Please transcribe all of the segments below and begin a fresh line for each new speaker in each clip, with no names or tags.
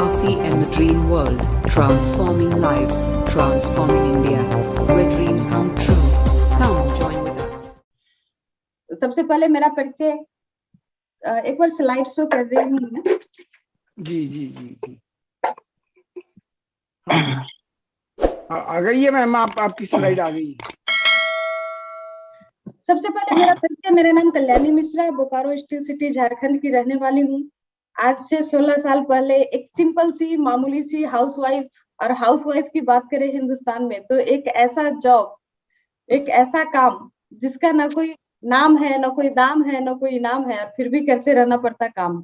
RC and the Dream World, transforming lives, transforming India, where dreams come true. Come join with us.
सबसे पहले मेरा परिचय एक बार slide show कर रही हूँ मैं।
जी जी जी जी हाँ, आ गई है मैम, आपकी स्लाइड आ गई है।
सबसे पहले मेरा परिचय, मेरा नाम कल्याणी मिश्रा, बोकारो स्टील सिटी झारखंड की रहने वाली हूँ। आज से 16 साल पहले एक सिंपल सी मामूली सी हाउसवाइफ, और हाउसवाइफ की बात करें हिंदुस्तान में तो एक ऐसा जॉब, एक ऐसा काम जिसका ना कोई नाम है, ना कोई दाम है, ना कोई इनाम है, और फिर भी करते रहना पड़ता काम।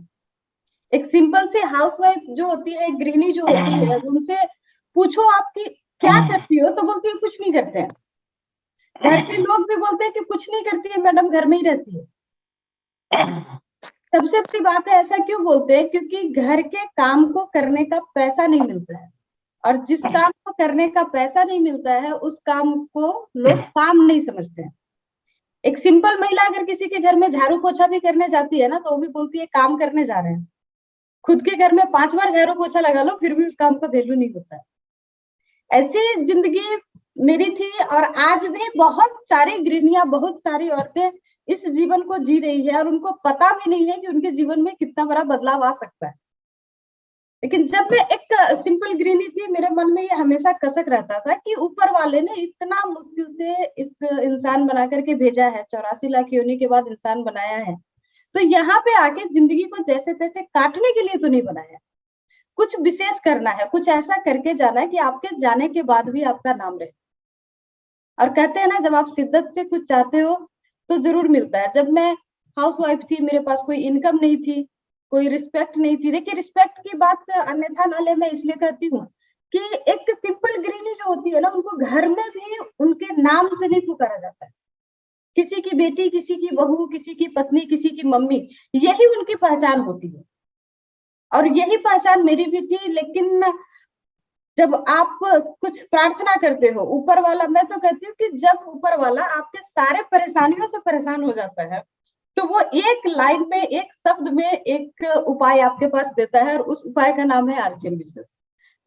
एक सिंपल सी हाउसवाइफ जो होती है, गृहिणी जो होती है, उनसे पूछो आपकी क्या करती हो तो बोलती है कुछ नहीं करते हैं। घर के लोग भी बोलते हैं कि कुछ नहीं करती है मैडम, घर में ही रहती है। सबसे बड़ी बात है, ऐसा क्यों बोलते हैं? क्योंकि घर के काम को करने का पैसा नहीं मिलता है, और जिस काम को करने का पैसा नहीं मिलता है उस काम को लोग काम नहीं समझते हैं। एक सिंपल महिला अगर किसी के घर में झाड़ू पोछा भी करने जाती है ना, तो वो भी बोलती है काम करने जा रहे हैं। खुद के घर में 5 बार झाड़ू पोछा लगा लो फिर भी उस काम का वैल्यू नहीं होता है। ऐसी जिंदगी मेरी थी, और आज भी बहुत सारी गृहिणियां, बहुत सारी औरतें इस जीवन को जी रही है, और उनको पता भी नहीं है कि उनके जीवन में कितना बड़ा बदलाव आ सकता है। लेकिन जब मैं एक सिंपल गृहिणी थी, मेरे मन में ये हमेशा कसक रहता था कि ऊपर वाले ने इतना मुश्किल से इस इंसान बना करके भेजा है, 84 लाख योनि के बाद इंसान बनाया है, तो यहाँ पे आके जिंदगी को जैसे तैसे काटने के लिए तो नहीं बनाया। कुछ विशेष करना है, कुछ ऐसा करके जाना है कि आपके जाने के बाद भी आपका नाम रहे। और कहते हैं ना, जब आप शिद्दत से कुछ चाहते हो तो जरूर मिलता है। जब मैं हाउसवाइफ थी, मेरे पास कोई इनकम नहीं थी, कोई रिस्पेक्ट नहीं थी। देखिए, रिस्पेक्ट की बात अन्यथा ना ले, मैं इसलिए कहती हूँ कि एक सिंपल गृहिणी जो होती है ना, उनको घर में भी उनके नाम से नहीं पुकारा जाता है। किसी की बेटी, किसी की बहू, किसी की पत्नी, किसी की मम्मी, यही उनकी पहचान होती है। और यही पहचान मेरी भी थी। लेकिन जब आप कुछ प्रार्थना करते हो, ऊपर वाला, मैं तो कहती हूँ कि जब ऊपर वाला आपके सारे परेशानियों से परेशान हो जाता है, तो वो एक लाइन में, एक शब्द में एक उपाय आपके पास देता है, और उस उपाय का नाम है आरसीएम बिजनेस,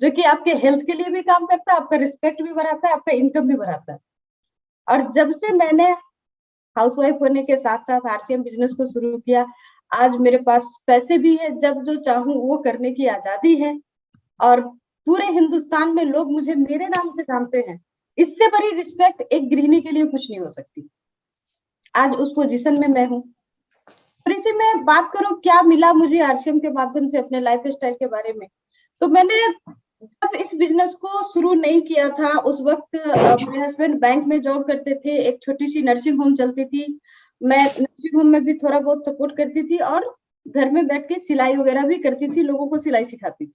जो कि आपके हेल्थ के लिए भी काम करता है, आपका रिस्पेक्ट भी बढ़ाता है, आपका इनकम भी बढ़ाता है। और जब से मैंने हाउसवाइफ होने के साथ साथ आरसीएम बिजनेस को शुरू किया, आज मेरे पास पैसे भी है, जब जो चाहूं वो करने की आजादी है, और पूरे हिंदुस्तान में लोग मुझे मेरे नाम से जानते हैं। इससे बड़ी रिस्पेक्ट एक गृहिणी के लिए कुछ नहीं हो सकती। आज उस पोजीशन में मैं हूँ। और इसी में बात करूं क्या मिला मुझे आरसीएम के माध्यम से अपने लाइफ स्टाइल के बारे में, तो मैंने जब इस बिजनेस को शुरू नहीं किया था, उस वक्त मेरे हस्बैंड बैंक में जॉब करते थे, एक छोटी सी नर्सिंग होम चलती थी। मैं नर्सिंग होम में भी थोड़ा बहुत सपोर्ट करती थी, और घर में बैठ के सिलाई वगैरह भी करती थी, लोगों को सिलाई सिखाती थी।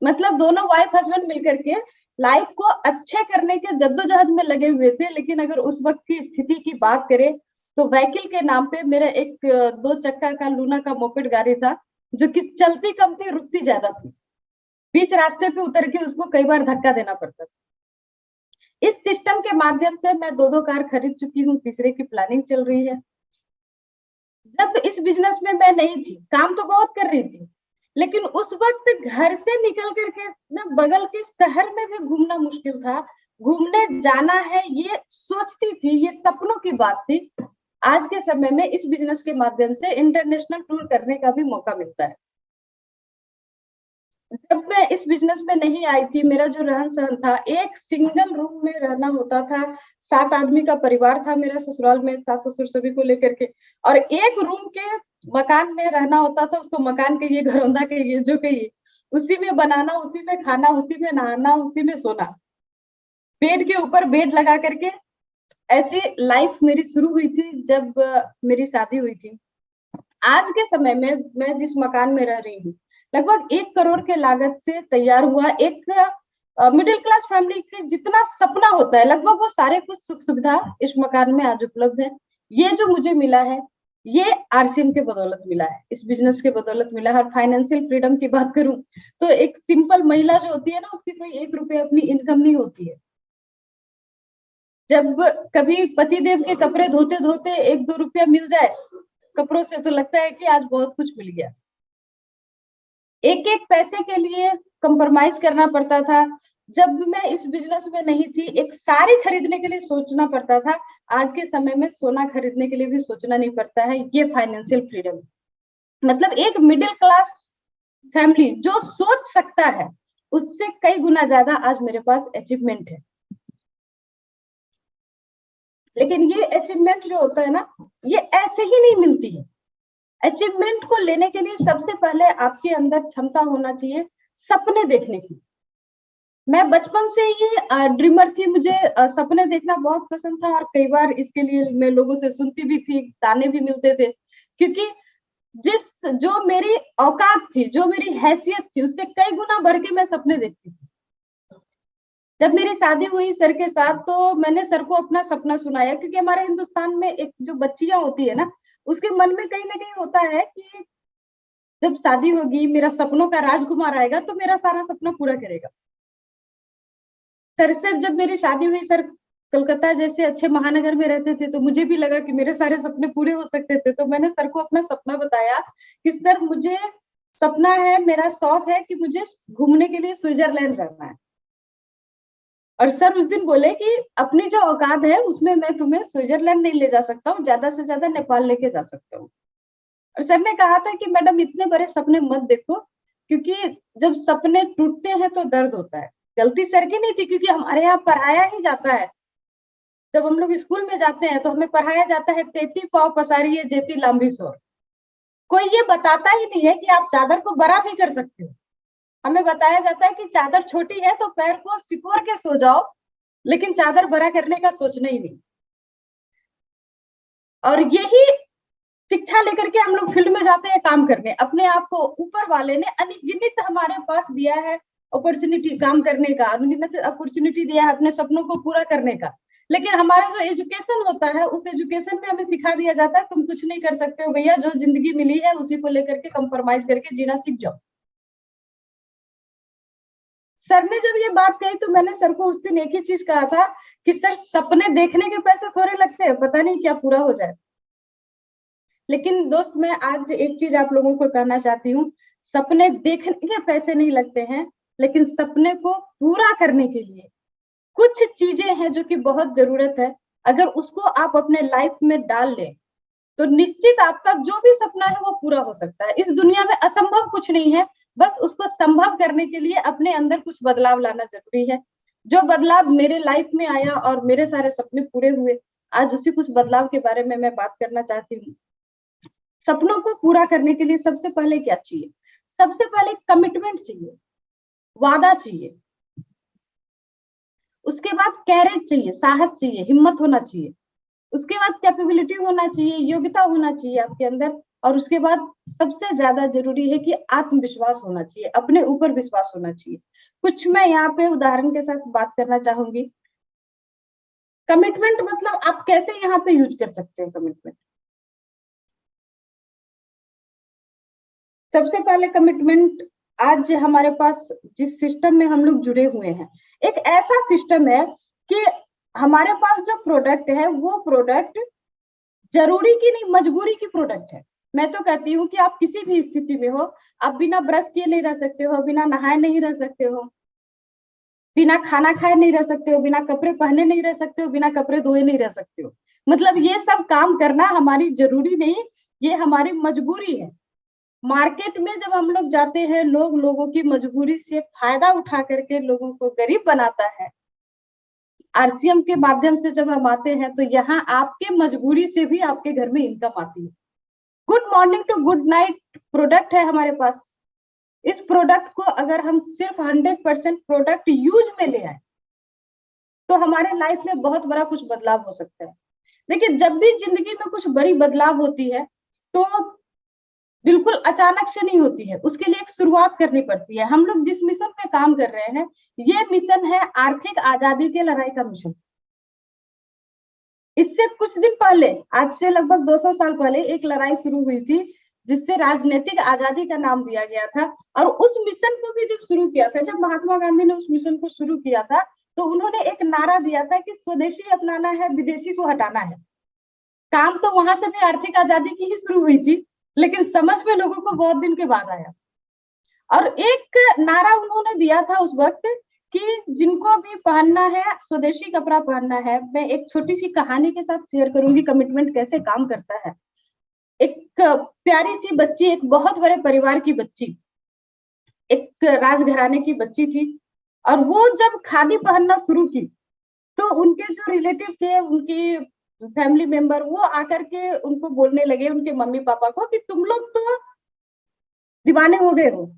मतलब दोनों वाइफ हस्बैंड मिलकर के लाइफ को अच्छे करने के जद्दोजहद में लगे हुए थे। लेकिन अगर उस वक्त की स्थिति की बात करें तो वहीकल के नाम पे मेरा एक 2 चक्का का लूना का मोपेड गाड़ी था, जो कि चलती कम थी, रुकती ज्यादा थी। बीच रास्ते पे उतर के उसको कई बार धक्का देना पड़ता था। इस सिस्टम के माध्यम से मैं 2 कार खरीद चुकी हूँ, तीसरे की प्लानिंग चल रही है। जब इस बिजनेस में मैं नहीं थी, काम तो बहुत कर रही थी, लेकिन उस वक्त घर से निकल करके ना बगल के शहर में भी घूमना मुश्किल था। घूमने जाना है ये सोचती थी, ये सपनों की बात थी। आज के समय में इस बिजनेस के माध्यम से इंटरनेशनल टूर करने का भी मौका मिलता है। जब मैं इस बिजनेस में नहीं आई थी, मेरा जो रहन सहन था, एक सिंगल रूम में रहना होता था। 7 आदमी का परिवार था मेरा ससुराल में, सास ससुर सभी को लेकर के, और एक रूम के मकान में रहना होता था। उसको मकान कहिए, घरौंदा कहिए, जो कहिए, उसी में बनाना, उसी में खाना, उसी में नहाना, उसी में सोना, बेड के ऊपर बेड लगा करके। ऐसी लाइफ मेरी शुरू हुई थी जब मेरी शादी हुई थी। आज के समय में मैं जिस मकान में रह रही हूँ, लगभग 1 करोड़ के लागत से तैयार हुआ एक मिडिल क्लास फैमिली के जितना सपना होता है, लगभग वो सारे कुछ सुख सुविधा इस मकान में आज उपलब्ध है। ये जो मुझे मिला है, ये आरसीएम के बदौलत मिला है, इस बिजनेस के बदौलत मिला है। और फाइनेंशियल फ्रीडम की बात करूं तो एक सिंपल महिला जो होती है ना, उसकी कोई 1 रुपए अपनी इनकम नहीं होती है। जब कभी पतिदेव के कपड़े धोते धोते 1-2 रुपया मिल जाए कपड़ों से, तो लगता है कि आज बहुत कुछ मिल गया। एक एक पैसे के लिए कंप्रोमाइज करना पड़ता था। जब मैं इस बिजनेस में नहीं थी, एक साड़ी खरीदने के लिए सोचना पड़ता था। आज के समय में सोना खरीदने के लिए भी सोचना नहीं पड़ता है। ये फाइनेंशियल फ्रीडम, मतलब एक मिडिल क्लास फैमिली जो सोच सकता है उससे कई गुना ज्यादा आज मेरे पास अचीवमेंट है। लेकिन ये अचीवमेंट जो होता है ना, ये ऐसे ही नहीं मिलती है। अचीवमेंट को लेने के लिए सबसे पहले आपके अंदर क्षमता होना चाहिए सपने देखने की। मैं बचपन से ही ड्रीमर थी, मुझे सपने देखना बहुत पसंद था और कई बार इसके लिए मैं लोगों से सुनती भी थी, ताने भी मिलते थे, क्योंकि जो मेरी औकात थी, जो मेरी हैसियत थी, उससे कई गुना बढ़ के मैं सपने देखती थी। जब मेरी शादी हुई सर के साथ, तो मैंने सर को अपना सपना सुनाया, क्योंकि हमारे हिंदुस्तान में एक जो बच्चियां होती है ना, उसके मन में कहीं ना कहीं होता है कि जब शादी होगी, मेरा सपनों का राजकुमार आएगा तो मेरा सारा सपना पूरा करेगा। सर से जब मेरी शादी हुई, सर कोलकाता जैसे अच्छे महानगर में रहते थे, तो मुझे भी लगा कि मेरे सारे सपने पूरे हो सकते थे। तो मैंने सर को अपना सपना बताया कि सर मुझे सपना है, मेरा शौक है कि मुझे घूमने के लिए स्विट्जरलैंड जाना है। और सर उस दिन बोले कि अपनी जो औकात है उसमें मैं तुम्हें स्विट्जरलैंड नहीं ले जा सकता हूँ, ज्यादा से ज्यादा नेपाल लेके जा सकता हूँ। और सर ने कहा था कि मैडम इतने बड़े सपने मत देखो, क्योंकि जब सपने टूटते हैं तो दर्द होता है। गलती सर की नहीं थी, क्योंकि हमारे यहाँ पढ़ाया ही जाता है। जब हम लोग स्कूल में जाते हैं तो हमें पढ़ाया जाता है 33 पाव पसारिए जेती लंबी सोर। कोई ये बताता ही नहीं है कि आप चादर को बड़ा भी कर सकते हो। हमें बताया जाता है कि चादर छोटी है तो पैर को सिकोड़ के सो जाओ, लेकिन चादर बड़ा करने का सोचना ही नहीं। और यही शिक्षा लेकर के हम लोग फील्ड में जाते हैं काम करने। अपने आप को ऊपर वाले ने अनगिनत हमारे पास दिया है अपॉर्चुनिटी काम करने का, अनगिनत अपॉर्चुनिटी दिया है अपने सपनों को पूरा करने का। लेकिन हमारा जो एजुकेशन होता है, उस एजुकेशन में हमें सिखा दिया जाता है तुम कुछ नहीं कर सकते हो भैया, जो जिंदगी मिली है उसी को लेकर के कंप्रोमाइज करके जीना सीख जाओ। सर ने जब ये बात कही तो मैंने सर को उस दिन एक ही चीज कहा था कि सर सपने देखने के पैसे थोड़े लगते हैं, पता नहीं क्या पूरा हो जाए। लेकिन दोस्त, मैं आज एक चीज आप लोगों को कहना चाहती हूँ, सपने देखने के पैसे नहीं लगते हैं, लेकिन सपने को पूरा करने के लिए कुछ चीजें हैं जो कि बहुत जरूरत है। अगर उसको आप अपने लाइफ में डाल लें तो निश्चित आपका जो भी सपना है वो पूरा हो सकता है। इस दुनिया में असंभव कुछ नहीं है, बस उसको संभव करने के लिए अपने अंदर कुछ बदलाव लाना जरूरी है। जो बदलाव मेरे लाइफ में आया और मेरे सारे सपने पूरे हुए, आज उसी कुछ बदलाव के बारे में मैं बात करना चाहती हूँ। सपनों को पूरा करने के लिए सबसे पहले क्या चाहिए? सबसे पहले कमिटमेंट चाहिए, वादा चाहिए। उसके बाद कैरेज चाहिए, साहस चाहिए, हिम्मत होना चाहिए। उसके बाद कैपेबिलिटी होना चाहिए, योग्यता होना चाहिए आपके अंदर। और उसके बाद सबसे ज्यादा जरूरी है कि आत्मविश्वास होना चाहिए, अपने ऊपर विश्वास होना चाहिए। कुछ मैं यहाँ पे उदाहरण के साथ बात करना चाहूंगी। कमिटमेंट मतलब आप कैसे यहाँ पे यूज कर सकते हैं कमिटमेंट। सबसे पहले कमिटमेंट, आज हमारे पास जिस सिस्टम में हम लोग जुड़े हुए हैं, एक ऐसा सिस्टम है कि हमारे पास जो प्रोडक्ट है वो प्रोडक्ट जरूरी की नहीं, मजबूरी की प्रोडक्ट है। मैं तो कहती हूँ कि आप किसी भी स्थिति में हो, आप बिना ब्रश किए नहीं रह सकते हो, बिना नहाए नहीं रह सकते हो, बिना खाना खाए नहीं रह सकते हो, बिना कपड़े पहने नहीं रह सकते हो, बिना कपड़े धोए नहीं रह सकते हो। मतलब ये सब काम करना हमारी जरूरी नहीं, ये हमारी मजबूरी है। मार्केट में जब हम लोग जाते हैं, लोग लोगों की मजबूरी से फायदा उठा करके लोगों को गरीब बनाता है। आरसीएम के माध्यम से जब हम आते हैं तो यहाँ आपके मजबूरी से भी आपके घर में इनकम आती है। Good morning to good night product है हमारे पास। इस प्रोडक्ट को अगर हम सिर्फ 100% प्रोडक्ट यूज में ले आए तो हमारे लाइफ में बहुत बड़ा कुछ बदलाव हो सकता है। देखिए, जब भी जिंदगी में कुछ बड़ी बदलाव होती है तो बिल्कुल अचानक से नहीं होती है, उसके लिए एक शुरुआत करनी पड़ती है। हम लोग जिस मिशन पे काम कर रहे हैं, ये मिशन है आर्थिक आजादी के लड़ाई का मिशन। इससे कुछ दिन पहले, आज से लगभग 200 साल पहले एक लड़ाई शुरू हुई थी जिससे राजनीतिक आजादी का नाम दिया गया था। और उस मिशन को भी जब शुरू किया था, जब महात्मा गांधी ने उस मिशन को शुरू किया था, तो उन्होंने एक नारा दिया था कि स्वदेशी अपनाना है, विदेशी को हटाना है। काम तो वहां से भी आर्थिक आजादी की ही शुरू हुई थी, लेकिन समझ में लोगों को बहुत दिन के बाद आया। और एक नारा उन्होंने दिया था उस वक्त कि जिनको भी पहनना है स्वदेशी कपड़ा पहनना है। मैं एक छोटी सी कहानी के साथ शेयर करूंगी कमिटमेंट कैसे काम करता है। एक प्यारी सी बच्ची, एक बहुत बड़े परिवार की बच्ची, एक राजघराने की बच्ची थी, और वो जब खादी पहनना शुरू की तो उनके जो रिलेटिव थे, उनकी फैमिली मेंबर, वो आकर के उनको बोलने लगे, उनके मम्मी पापा को, कि तुम लोग तो दीवाने हो गए हो,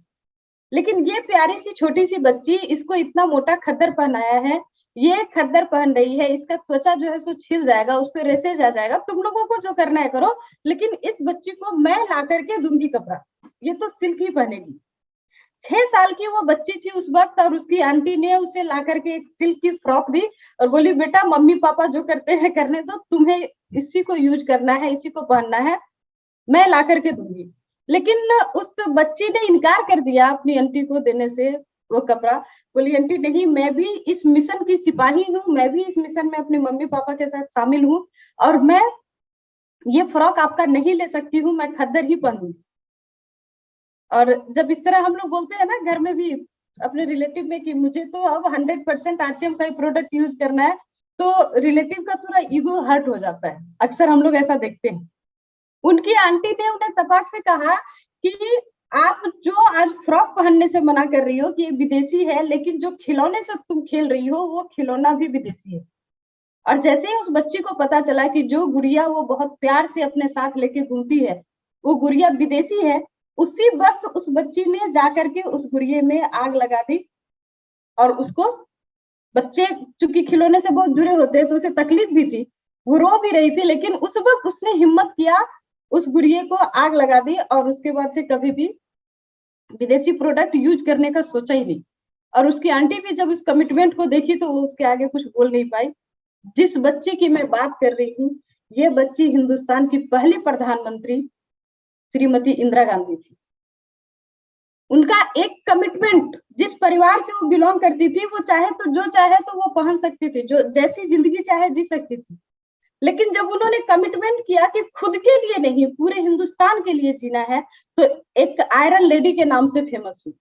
लेकिन ये प्यारी सी छोटी सी बच्ची, इसको इतना मोटा खद्दर पहनाया है, ये खद्दर पहन रही है, इसका त्वचा जो है सो छिल जाएगा, उस पर रेसेज आ जाएगा, तुम लोगों को जो करना है करो, लेकिन इस बच्ची को मैं ला करके दूंगी कपड़ा, ये तो सिल्क ही पहनेगी। 6 साल की वो बच्ची थी उस वक्त, और उसकी आंटी ने उसे ला करके एक सिल्क की फ्रॉक दी और बोली, बेटा मम्मी पापा जो करते हैं करने दो, तुम्हें इसी को यूज करना है, इसी को पहनना है, मैं ला करके दूंगी। लेकिन उस बच्ची ने इनकार कर दिया अपनी आंटी को देने से वो कपड़ा। बोली, आंटी नहीं, मैं भी इस मिशन की सिपाही हूँ, मैं भी इस मिशन में अपने मम्मी पापा के साथ शामिल हूँ, और मैं ये फ्रॉक आपका नहीं ले सकती हूँ, मैं खद्दर ही पहनूंगी। और जब इस तरह हम लोग बोलते हैं ना घर में भी अपने रिलेटिव में कि मुझे तो अब 100% आरसीएम का ही प्रोडक्ट यूज करना है, तो रिलेटिव का थोड़ा ईगो हर्ट हो जाता है। अक्सर हम लोग ऐसा देखते हैं। उनकी आंटी ने उन्हें तपाक से कहा कि आप जो आज फ्रॉक पहनने से मना कर रही हो कि ये विदेशी है, लेकिन जो खिलौने से तुम खेल रही हो वो खिलौना भी विदेशी है। और जैसे ही उस बच्ची को पता चला कि जो गुड़िया वो बहुत प्यार से अपने साथ लेके घूमती है वो गुड़िया विदेशी है, उसी वक्त उस बच्ची ने जाकर के उस गुड़िया में आग लगा दी। और उसको, बच्चे चूंकि खिलौने से बहुत जुड़े होते हैं तो उसे तकलीफ भी थी, वो रो भी रही थी, लेकिन उस वक्त उसने हिम्मत किया, उस गुड़िया को आग लगा दी, और उसके बाद से कभी भी विदेशी प्रोडक्ट यूज करने का सोचा ही नहीं। और उसकी आंटी भी जब उस कमिटमेंट को देखी तो वो उसके आगे कुछ बोल नहीं पाई। जिस बच्ची की मैं बात कर रही हूँ, ये बच्ची हिंदुस्तान की पहली प्रधानमंत्री श्रीमती इंदिरा गांधी थी। उनका एक कमिटमेंट, जिस परिवार से वो बिलोंग करती थी, वो चाहे तो जो चाहे तो वो पहन सकती थी, जो जैसी जिंदगी चाहे जी सकती थी, लेकिन जब उन्होंने कमिटमेंट किया कि खुद के लिए नहीं पूरे हिंदुस्तान के लिए जीना है, तो एक आयरन लेडी के नाम से फेमस हुई।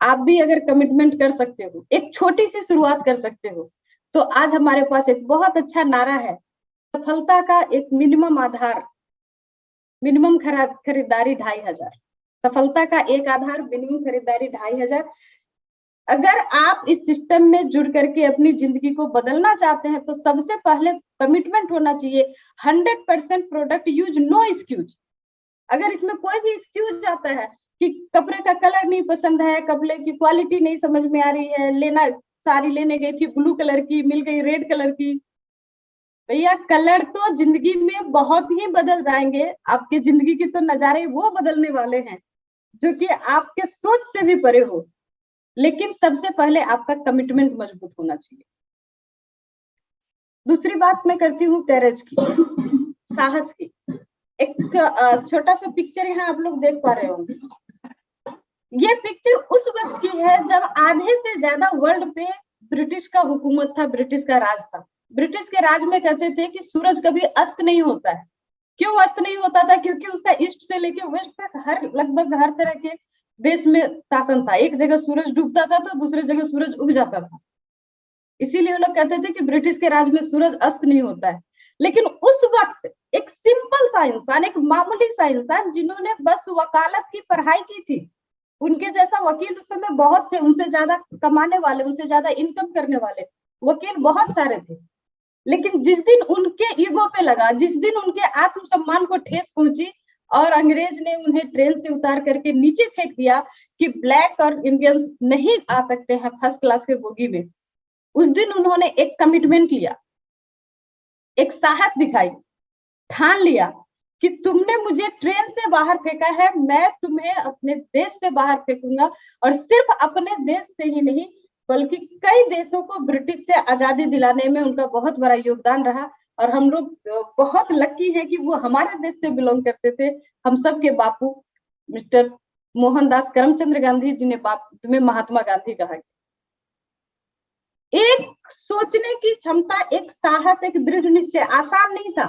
आप भी अगर कमिटमेंट कर सकते हो, एक छोटी सी शुरुआत कर सकते हो, तो आज हमारे पास एक बहुत अच्छा नारा है, सफलता का एक मिनिमम आधार, मिनिमम खरीदारी 2500। सफलता का एक आधार, मिनिमम खरीदारी 2500। अगर आप इस सिस्टम में जुड़ करके अपनी जिंदगी को बदलना चाहते हैं तो सबसे पहले कमिटमेंट होना चाहिए 100% प्रोडक्ट यूज, नो एक्सक्यूज। अगर इसमें कोई भी एक्सक्यूज आता है कि कपड़े का कलर नहीं पसंद है, कपड़े की क्वालिटी नहीं समझ में आ रही है, लेना साड़ी लेने गई थी ब्लू कलर की, मिल गई रेड कलर की, भैया कलर तो जिंदगी में बहुत ही बदल जाएंगे, आपके जिंदगी के तो नजारे वो बदलने वाले हैं जो कि आपके सोच से भी परे हो। लेकिन सबसे पहले आपका कमिटमेंट मजबूत होना चाहिए। दूसरी बात मैं करती हूँ करेज की, साहस की। एक छोटा सा पिक्चर यहाँ आप लोग देख पा रहे होंगे। ये पिक्चर उस वक्त की है जब आधे से ज्यादा वर्ल्ड पे ब्रिटिश का हुकूमत था, ब्रिटिश का राज था। ब्रिटिश के राज में कहते थे कि सूरज कभी अस्त नहीं होता है। क्यों अस्त नहीं होता था? क्योंकि उसका ईस्ट से लेके वेस्ट तक लगभग हर तरह के देश में शासन था। एक जगह सूरज डूबता था तो दूसरे जगह सूरज उग जाता था। इसीलिए लोग कहते थे कि ब्रिटिश के राज में सूरज अस्त नहीं होता है। लेकिन उस वक्त एक सिंपल सा इंसान, एक मामूली सा इंसान, जिन्होंने बस वकालत की पढ़ाई की थी, उनके जैसा वकील उस समय बहुत थे, उनसे ज्यादा कमाने वाले, उनसे ज्यादा इनकम करने वाले वकील बहुत सारे थे। लेकिन जिस दिन उनके ईगो पे लगा, जिस दिन उनके आत्मसम्मान को ठेस पहुंची और अंग्रेज ने उन्हें ट्रेन से उतार करके नीचे फेंक दिया कि ब्लैक और इंडियंस नहीं आ सकते हैं फर्स्ट क्लास के बोगी में, उस दिन उन्होंने एक कमिटमेंट लिया, एक साहस दिखाई, ठान लिया कि तुमने मुझे ट्रेन से बाहर फेंका है, मैं तुम्हें अपने देश से बाहर फेंकूंगा। और सिर्फ अपने देश से ही नहीं बल्कि कई देशों को ब्रिटिश से आजादी दिलाने में उनका बहुत बड़ा योगदान रहा। और हम लोग बहुत लकी हैं कि वो हमारे देश से बिलोंग करते थे। हम सब के बापू मिस्टर मोहनदास करमचंद गांधी, जिन्हें महात्मा गांधी कहा गया। एक सोचने की क्षमता, एक साहस, एक दृढ़ निश्चय आसान नहीं था।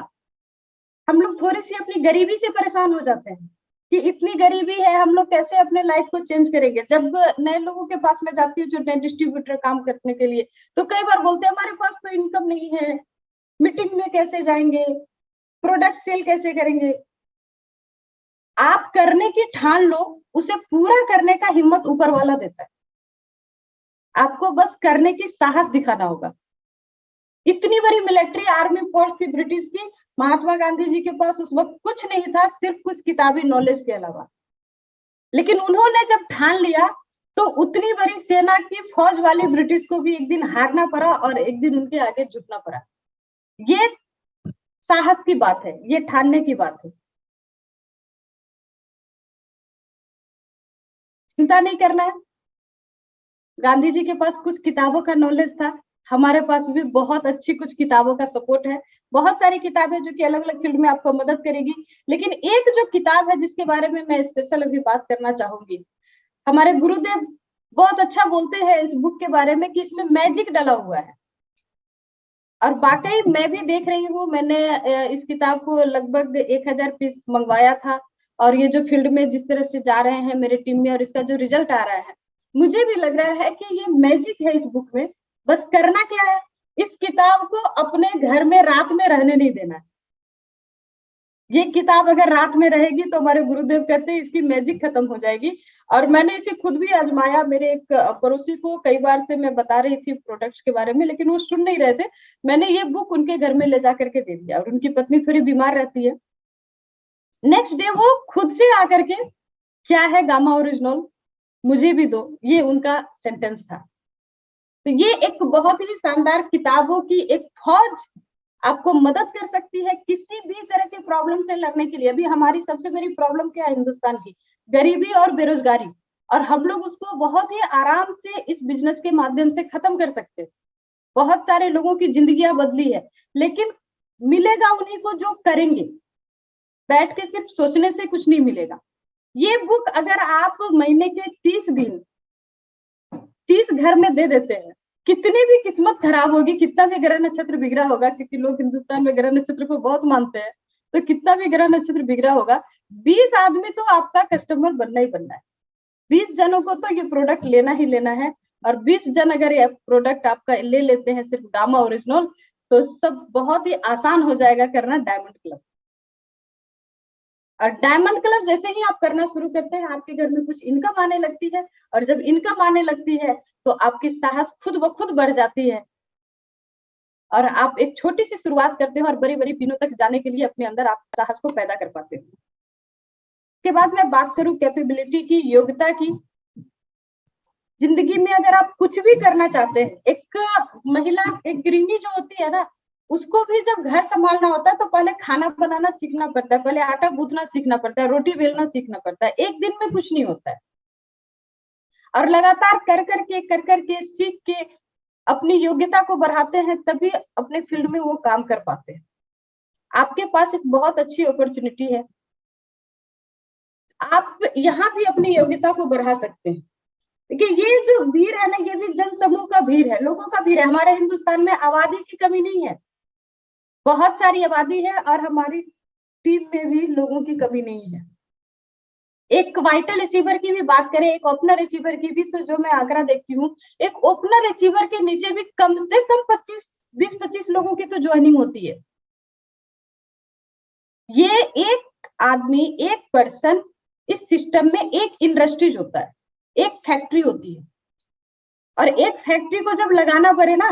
हम लोग थोड़ी सी अपनी गरीबी से परेशान हो जाते हैं कि इतनी गरीबी है, हम लोग कैसे अपने लाइफ को चेंज करेंगे। जब नए लोगों के पास मैं जाती हूँ जो नए डिस्ट्रीब्यूटर काम करने के लिए, तो कई बार बोलते हैं हमारे पास तो इनकम नहीं है, मीटिंग में कैसे जाएंगे, प्रोडक्ट सेल कैसे करेंगे। आप करने की ठान लो, उसे पूरा करने का हिम्मत ऊपर वाला देता है, आपको बस करने की साहस दिखाना होगा। इतनी बड़ी मिलिट्री आर्मी फोर्स थी ब्रिटिश की, महात्मा गांधी जी के पास उस वक्त कुछ नहीं था, सिर्फ कुछ किताबी नॉलेज के अलावा। लेकिन उन्होंने जब ठान लिया तो उतनी बड़ी सेना की फौज वाली ब्रिटिश को भी एक दिन हारना पड़ा और एक दिन उनके आगे झुकना पड़ा। ये साहस की बात है, ये ठानने की बात है। चिंता नहीं करना है। गांधी जी के पास कुछ किताबों का नॉलेज था, हमारे पास भी बहुत अच्छी कुछ किताबों का सपोर्ट है। बहुत सारी किताबें जो कि अलग अलग फील्ड में आपको मदद करेगी, लेकिन एक जो किताब है जिसके बारे में मैं स्पेशल अभी बात करना चाहूंगी, हमारे गुरुदेव बहुत अच्छा बोलते हैं इस बुक के बारे में कि इसमें मैजिक डला हुआ है। और वाकई मैं भी देख रही हूँ, मैंने इस किताब को लगभग 1000 पीस मंगवाया था, और ये जो फील्ड में जिस तरह से जा रहे हैं मेरे टीम में और इसका जो रिजल्ट आ रहा है, मुझे भी लग रहा है कि ये मैजिक है इस बुक में। बस करना क्या है, इस किताब को अपने घर में रात में रहने नहीं देना है। ये किताब अगर रात में रहेगी तो हमारे गुरुदेव कहते हैं इसकी मैजिक खत्म हो जाएगी। और मैंने इसे खुद भी आजमाया। मेरे एक पड़ोसी को कई बार से मैं बता रही थी प्रोडक्ट्स के बारे में, लेकिन वो सुन नहीं रहे थे। मैंने ये बुक उनके घर में ले जा करके दे दिया, और उनकी पत्नी थोड़ी बीमार रहती है। नेक्स्ट डे वो खुद से आकर के, क्या है गामा ओरिजिनल, मुझे भी दो, ये उनका सेंटेंस था। तो ये एक बहुत ही शानदार किताबों की एक फौज आपको मदद कर सकती है किसी भी तरह के प्रॉब्लम से लड़ने के लिए। अभी हमारी सबसे बड़ी प्रॉब्लम क्या है हिंदुस्तान की, गरीबी और बेरोजगारी, और हम लोग उसको बहुत ही आराम से इस बिजनेस के माध्यम से खत्म कर सकते हैं। बहुत सारे लोगों की जिंदगियां बदली है, लेकिन मिलेगा उन्हीं को जो करेंगे। बैठ के सिर्फ सोचने से कुछ नहीं मिलेगा। ये बुक अगर आप महीने के 30 दिन 30 घर में दे देते हैं, कितनी भी किस्मत खराब होगी, कितना भी ग्रह नक्षत्र बिगड़ा होगा, क्योंकि लोग हिंदुस्तान में ग्रह नक्षत्र को बहुत मानते हैं, तो कितना भी ग्रह नक्षत्र बिगड़ा होगा, 20 आदमी तो आपका कस्टमर बनना ही बनना है। 20 जनों को तो ये प्रोडक्ट लेना ही लेना है। और 20 जन अगर ये प्रोडक्ट आपका ले लेते हैं सिर्फ गामा ओरिजिनल, तो सब बहुत ही आसान हो जाएगा करना डायमंड क्लब। और डायमंड क्लब जैसे ही आप करना शुरू करते हैं, आपके घर में कुछ इनकम आने लगती है, और जब इनकम आने लगती है तो आपकी साहस खुद ब खुद बढ़ जाती है, और आप एक छोटी सी शुरुआत करते हैं और बड़ी बड़ी पिनों तक जाने के लिए अपने अंदर आप साहस को पैदा कर पाते हैं। उसके बाद मैं बात करूं कैपेबिलिटी की, योग्यता की। जिंदगी में अगर आप कुछ भी करना चाहते हैं, एक महिला, एक गृहिणी जो होती है ना, उसको भी जब घर संभालना होता है तो पहले खाना बनाना सीखना पड़ता है, पहले आटा गूंथना सीखना पड़ता है, रोटी बेलना सीखना पड़ता है। एक दिन में कुछ नहीं होता है, और लगातार कर करके सीख के अपनी योग्यता को बढ़ाते हैं, तभी अपने फील्ड में वो काम कर पाते हैं। आपके पास एक बहुत अच्छी अपॉर्चुनिटी है, आप यहाँ भी अपनी योग्यता को बढ़ा सकते हैं। देखिए, ये जो भीड़ है ना, ये भी जन समूह का भीड़ है, लोगों का भीड़ है। हमारे हिंदुस्तान में आबादी की कमी नहीं है, बहुत सारी आबादी है, और हमारी टीम में भी लोगों की कमी नहीं है। एक वाइटल रिसीवर की भी बात करें, एक ओपनर रिसीवर की भी, तो जो मैं आंकड़ा देखती हूँ, एक ओपनर रिसीवर के नीचे भी कम से कम 20-25 लोगों की तो ज्वाइनिंग होती है। ये एक आदमी, एक पर्सन, इस सिस्टम में एक इंडस्ट्रीज होता है, एक फैक्ट्री होती है। और एक फैक्ट्री को जब लगाना पड़े ना,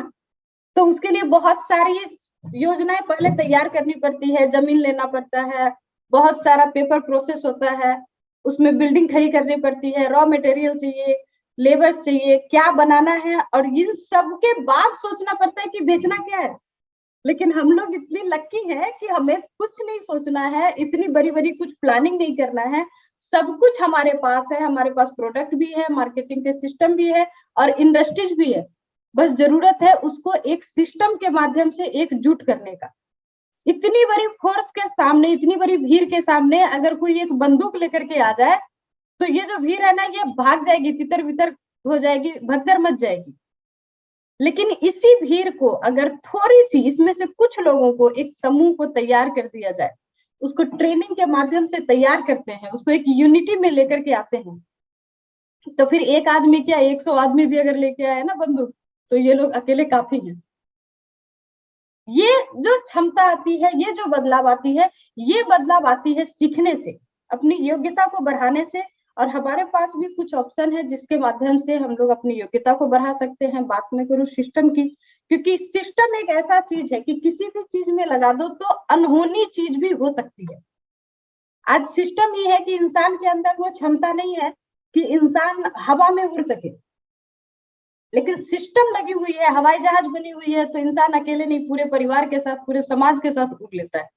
तो उसके लिए बहुत सारी योजनाएं पहले तैयार करनी पड़ती है, जमीन लेना पड़ता है, बहुत सारा पेपर प्रोसेस होता है, उसमें बिल्डिंग खड़ी करनी पड़ती है, रॉ मटेरियल चाहिए, लेबर चाहिए, क्या बनाना है, और इन सब के बाद सोचना पड़ता है कि बेचना क्या है। लेकिन हम लोग इतनी लक्की है कि हमें कुछ नहीं सोचना है, इतनी बड़ी बड़ी कुछ प्लानिंग नहीं करना है, सब कुछ हमारे पास है। हमारे पास प्रोडक्ट भी है, मार्केटिंग के सिस्टम भी है, और इंडस्ट्रीज भी है। बस जरूरत है उसको एक सिस्टम के माध्यम से एकजुट करने का। इतनी बड़ी फोर्स के सामने, इतनी बड़ी भीड़ के सामने अगर कोई एक बंदूक लेकर के आ जाए, तो ये जो भीड़ है ना, ये भाग जाएगी, तितर बितर हो जाएगी, भगदड़ मच जाएगी। लेकिन इसी भीड़ को अगर थोड़ी सी, इसमें से कुछ लोगों को, एक समूह को तैयार कर दिया जाए, उसको ट्रेनिंग के माध्यम से तैयार करते हैं, उसको एक यूनिटी में लेकर के आते हैं, तो फिर एक आदमी क्या 100 आदमी भी अगर लेके आए ना बंदूक, तो ये लोग अकेले काफी हैं। ये जो क्षमता आती है, ये जो बदलाव आती है, ये बदलाव आती है सीखने से, अपनी योग्यता को बढ़ाने से। और हमारे पास भी कुछ ऑप्शन है जिसके माध्यम से हम लोग अपनी योग्यता को बढ़ा सकते हैं। बात में करूँ सिस्टम की, क्योंकि सिस्टम एक ऐसा चीज है कि किसी भी चीज में लगा दो तो अनहोनी चीज भी हो सकती है। आज सिस्टम ही है कि इंसान के अंदर वो क्षमता नहीं है कि इंसान हवा में उड़ सके, लेकिन सिस्टम लगी हुई है, हवाई जहाज बनी हुई है, तो इंसान अकेले नहीं, पूरे परिवार के साथ, पूरे समाज के साथ उड़ लेता है।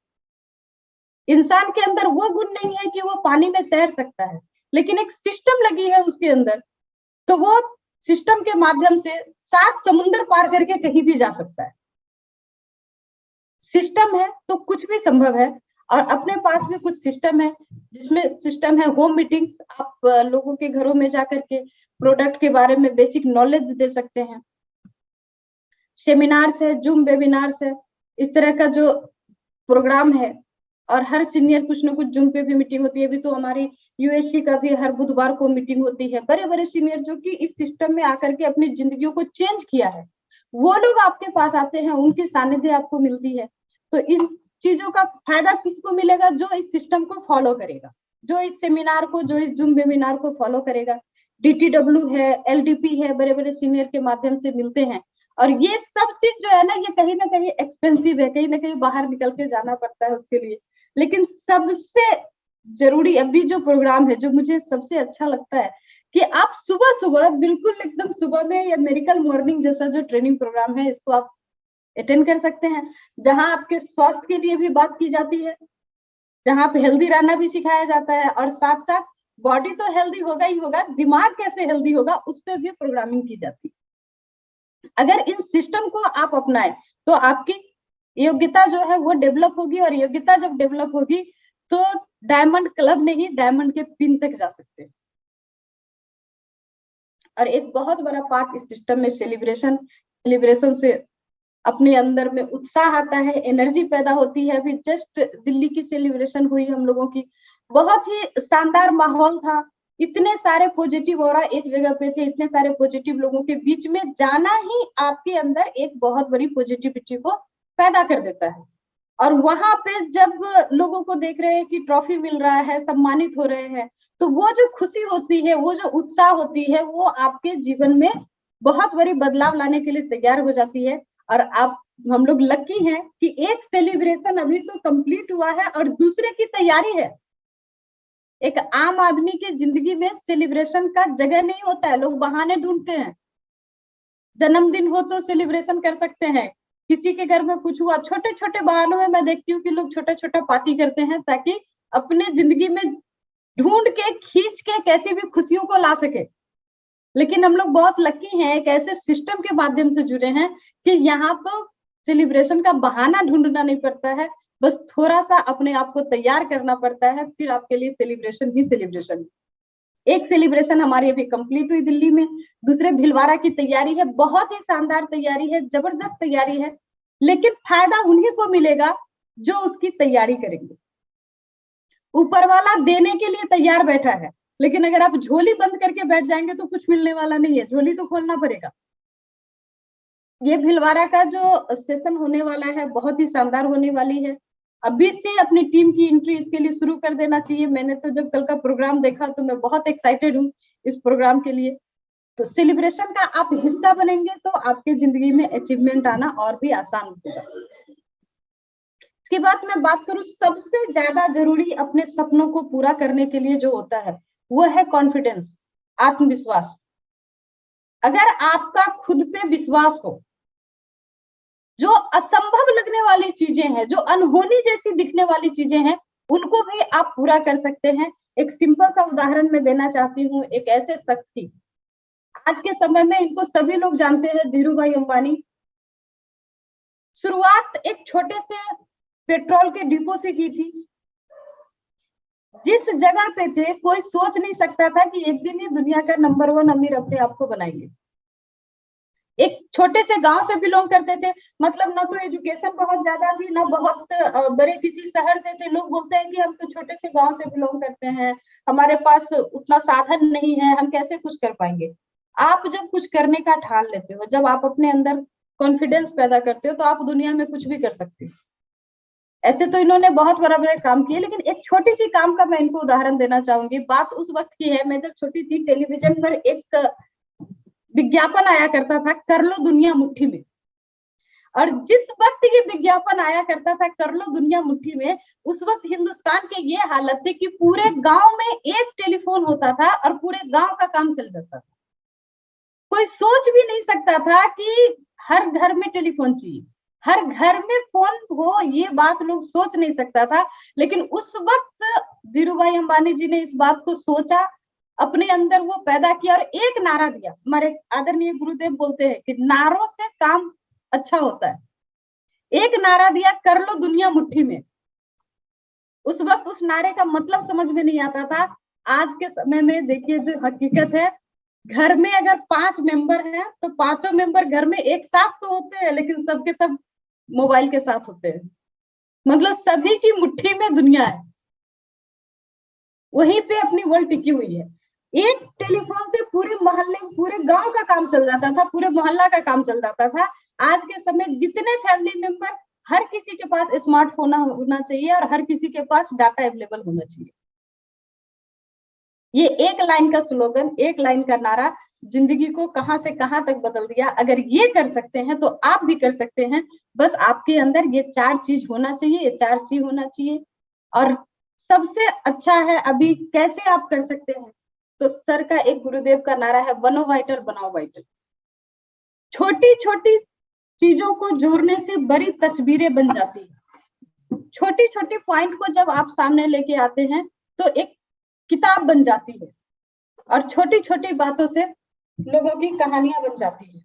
इंसान के अंदर वो गुण नहीं है कि वो पानी में तैर सकता है, लेकिन एक सिस्टम लगी है उसके अंदर, तो वो सिस्टम के माध्यम से 7 समुंदर पार करके कहीं भी जा सकता है। सिस्टम है तो कुछ भी संभव है। और अपने पास भी कुछ सिस्टम है, जिसमें सिस्टम है होम मीटिंग्स। आप लोगों के घरों में जाकर के प्रोडक्ट के बारे में बेसिक नॉलेज दे सकते हैं। सेमिनार्स है, जूम वेबिनार्स है, इस तरह का जो प्रोग्राम है। और हर सीनियर कुछ ना कुछ जूम पे भी मीटिंग होती है। अभी तो हमारी यूएससी का भी हर बुधवार को मीटिंग होती है। बड़े बड़े सीनियर जो कि इस सिस्टम में आकर के अपनी जिंदगियों को चेंज किया है, वो लोग आपके पास आते हैं, उनकी सानिध्य आपको मिलती है। तो इन चीजों का फायदा किसको मिलेगा? जो इस सिस्टम को फॉलो करेगा, जो इस सेमिनार को, जो इस जूम वेबिनार को फॉलो करेगा। डीटीडब्ल्यू है, एलडीपी है, बड़े बड़े सीनियर के माध्यम से मिलते हैं। और ये सब चीज जो है ना कहीं एक्सपेंसिव है, कहीं ना कहीं बाहर निकल के जाना पड़ता है उसके लिए। लेकिन सबसे जरूरी अभी जो प्रोग्राम है, जो मुझे सबसे अच्छा लगता है, कि आप सुबह सुबह बिल्कुल एकदम सुबह में, या मेरिकल मॉर्निंग जैसा जो ट्रेनिंग प्रोग्राम है, इसको आप अटेंड कर सकते हैं, जहां आपके स्वास्थ्य के लिए भी बात की जाती है, जहां पे हेल्दी रहना भी सिखाया जाता है, और साथ साथ बॉडी तो हेल्दी होगा ही होगा, दिमाग कैसे हेल्दी होगा उस पर भी प्रोग्रामिंग की जाती है। अगर इन सिस्टम को आप अपनाएं तो आपकी योग्यता जो है वो डेवलप होगी, और योग्यता जब डेवलप होगी तो डायमंड क्लब नहीं, डायमंड के पिन तक जा सकते हैं। और एक बहुत बड़ा पार्ट इस सिस्टम में सेलिब्रेशन से अपने अंदर में उत्साह आता है, एनर्जी पैदा होती है। अभी जस्ट दिल्ली की सेलिब्रेशन हुई हम लोगों की, बहुत ही शानदार माहौल था। इतने सारे पॉजिटिव ऑरा एक जगह पे थे, इतने सारे पॉजिटिव लोगों के बीच में जाना ही आपके अंदर एक बहुत बड़ी पॉजिटिविटी को पैदा कर देता है। और वहां पे जब लोगों को देख रहे हैं कि ट्रॉफी मिल रहा है, सम्मानित हो रहे हैं, तो वो जो खुशी होती है, वो जो उत्साह होती है, वो आपके जीवन में बहुत बड़ी बदलाव लाने के लिए तैयार हो जाती है। और आप, हम लोग लकी हैं कि एक सेलिब्रेशन अभी तो कंप्लीट हुआ है और दूसरे की तैयारी है। एक आम आदमी की जिंदगी में सेलिब्रेशन का जगह नहीं होता है, लोग बहाने ढूंढते हैं। जन्मदिन हो तो सेलिब्रेशन कर सकते हैं, किसी के घर में कुछ हुआ, छोटे छोटे बहानों में मैं देखती हूँ कि लोग छोटा छोटा पार्टी करते हैं, ताकि अपने जिंदगी में ढूंढ के, खींच के कैसी भी खुशियों को ला सके। लेकिन हम लोग बहुत लकी हैं, एक ऐसे सिस्टम के माध्यम से जुड़े हैं कि यहाँ तो सेलिब्रेशन का बहाना ढूंढना नहीं पड़ता है, बस थोड़ा सा अपने आप को तैयार करना पड़ता है, फिर आपके लिए सेलिब्रेशन ही सेलिब्रेशन। एक सेलिब्रेशन हमारी अभी कंप्लीट हुई दिल्ली में, दूसरे भिलवाड़ा की तैयारी है, बहुत ही शानदार तैयारी है, जबरदस्त तैयारी है। लेकिन फायदा उन्हीं को मिलेगा जो उसकी तैयारी करेंगे। ऊपर वाला देने के लिए तैयार बैठा है, लेकिन अगर आप झोली बंद करके बैठ जाएंगे तो कुछ मिलने वाला नहीं है, झोली तो खोलना पड़ेगा। ये भिलवाड़ा का जो सेशन होने वाला है बहुत ही शानदार होने वाली है। अभी से अपनी टीम की एंट्री इसके लिए शुरू कर देना चाहिए। मैंने तो जब कल का प्रोग्राम देखा तो मैं बहुत एक्साइटेड हूँ इस प्रोग्राम के लिए। तो सेलिब्रेशन का आप हिस्सा बनेंगे तो आपके जिंदगी में अचीवमेंट आना और भी आसान होगा। इसके बाद मैं बात करूं, सबसे ज्यादा जरूरी अपने सपनों को पूरा करने के लिए जो होता है वो है कॉन्फिडेंस, आत्मविश्वास। अगर आपका खुद पे विश्वास हो, जो असंभव लगने वाली चीजें हैं, जो अनहोनी जैसी दिखने वाली चीजें हैं, उनको भी आप पूरा कर सकते हैं। एक सिंपल सा उदाहरण मैं देना चाहती हूँ एक ऐसे शख्स की। आज के समय में इनको सभी लोग जानते हैं, धीरू भाई अंबानी। शुरुआत एक छोटे से पेट्रोल के डिपो से की थी। जिस जगह पे थे कोई सोच नहीं सकता था कि एक दिन ये दुनिया का नंबर 1 अमीर अपने आप को बनाएंगे। एक छोटे से गांव से बिलोंग करते थे, मतलब ना तो एजुकेशन बहुत ज्यादा थी, ना बहुत बड़े किसी शहर से थे। लोग बोलते हैं कि हम तो छोटे से गांव से बिलोंग करते हैं, हमारे पास उतना साधन नहीं है, हम कैसे कुछ कर पाएंगे। आप जब कुछ करने का ठान लेते हो, जब आप अपने अंदर कॉन्फिडेंस पैदा करते हो, तो आप दुनिया में कुछ भी कर सकते हो। ऐसे तो इन्होंने बहुत बड़ा बड़ा काम किए, लेकिन एक छोटी सी काम का मैं इनको उदाहरण देना चाहूंगी। बात उस वक्त की है, मैं जब छोटी थी, टेलीविजन पर एक विज्ञापन आया करता था, कर लो दुनिया मुट्ठी में। और जिस वक्त ये विज्ञापन आया करता था, कर लो दुनिया मुट्ठी में, उस वक्त हिंदुस्तान की ये हालत थी कि पूरे गांव में एक टेलीफोन होता था और पूरे गांव का काम चल जाता था। कोई सोच भी नहीं सकता था कि हर घर में टेलीफोन चाहिए, हर घर में फोन हो, ये बात लोग सोच नहीं सकता था। लेकिन उस वक्त धीरू भाई अंबानी जी ने इस बात को सोचा, अपने अंदर वो पैदा किया और एक नारा दिया। हमारे आदरणीय गुरुदेव बोलते हैं कि नारों से काम अच्छा होता है। एक नारा दिया, कर लो दुनिया मुट्ठी में। उस वक्त उस नारे का मतलब समझ में नहीं आता था। आज के समय में देखिए जो हकीकत है, घर में अगर 5 मेंबर हैं तो 5 मेंबर घर में एक साथ तो होते हैं, लेकिन सबके सब मोबाइल के साथ होते हैं। मतलब सभी की मुट्ठी में दुनिया है, वहीं पे अपनी वर्ल्ड टिकी हुई है। एक टेलीफोन से पूरे मोहल्ले, पूरे गांव का काम चल जाता था, पूरे मोहल्ला का काम चल जाता था। आज के समय जितने फैमिली मेंबर, हर किसी के पास स्मार्टफोन होना चाहिए और हर किसी के पास डाटा अवेलेबल होना चाहिए। ये एक लाइन का स्लोगन, एक लाइन का नारा जिंदगी को कहां से कहां तक बदल दिया। अगर ये कर सकते हैं तो आप भी कर सकते हैं। बस आपके अंदर ये 4 चीज होना चाहिए, ये 4 सी होना चाहिए। और सबसे अच्छा है अभी कैसे आप कर सकते हैं, तो सर का एक गुरुदेव का नारा है, बनो वाइटल बनाओ वाइटल। छोटी छोटी चीजों को जोड़ने से बड़ी तस्वीरें बन जाती है। छोटी छोटी पॉइंट को जब आप सामने लेके आते हैं तो एक किताब बन जाती है, और छोटी छोटी बातों से लोगों की कहानियां बन जाती है।